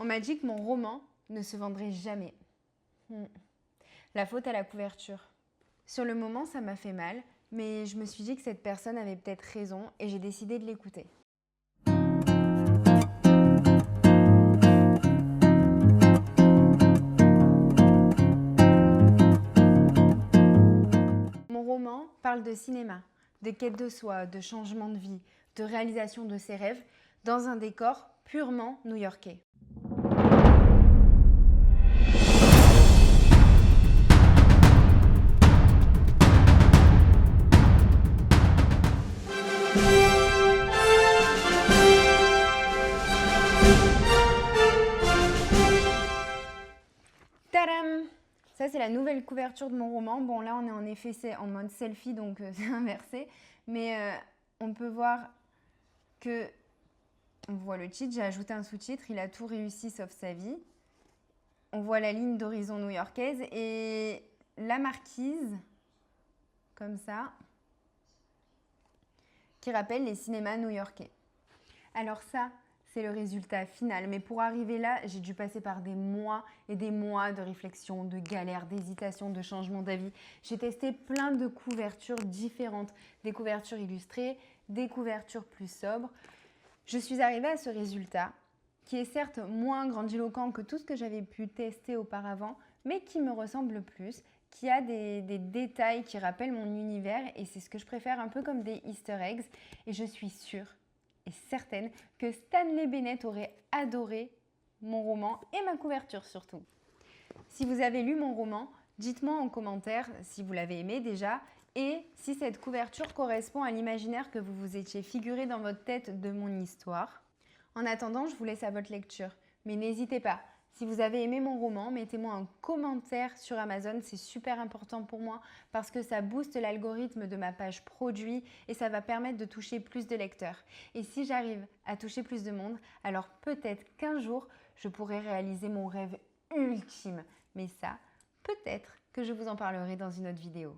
On m'a dit que mon roman ne se vendrait jamais. La faute à la couverture. Sur le moment, ça m'a fait mal, mais je me suis dit que cette personne avait peut-être raison et j'ai décidé de l'écouter. Mon roman parle de cinéma, de quête de soi, de changement de vie, de réalisation de ses rêves, dans un décor purement new-yorkais. Tadam! Ça, c'est la nouvelle couverture de mon roman. Bon, là, on est en effet en mode selfie, donc c'est inversé. Mais on peut voir que... On voit le titre, j'ai ajouté un sous-titre. Il a tout réussi sauf sa vie. On voit la ligne d'horizon new-yorkaise et la marquise, comme ça, qui rappelle les cinémas new-yorkais. Alors ça, c'est le résultat final. Mais pour arriver là, j'ai dû passer par des mois et des mois de réflexion, de galères, d'hésitation, de changement d'avis. J'ai testé plein de couvertures différentes, des couvertures illustrées, des couvertures plus sobres. Je suis arrivée à ce résultat qui est certes moins grandiloquent que tout ce que j'avais pu tester auparavant, mais qui me ressemble plus, qui a des détails qui rappellent mon univers et c'est ce que je préfère, un peu comme des easter eggs. Et je suis sûre et certaine que Stanley Bennett aurait adoré mon roman et ma couverture surtout. Si vous avez lu mon roman, dites-moi en commentaire si vous l'avez aimé déjà et si cette couverture correspond à l'imaginaire que vous vous étiez figuré dans votre tête de mon histoire. En attendant, je vous laisse à votre lecture. Mais n'hésitez pas, si vous avez aimé mon roman, mettez-moi un commentaire sur Amazon, c'est super important pour moi parce que ça booste l'algorithme de ma page produit et ça va permettre de toucher plus de lecteurs. Et si j'arrive à toucher plus de monde, alors peut-être qu'un jour, je pourrai réaliser mon rêve ultime. Mais ça, peut-être que je vous en parlerai dans une autre vidéo.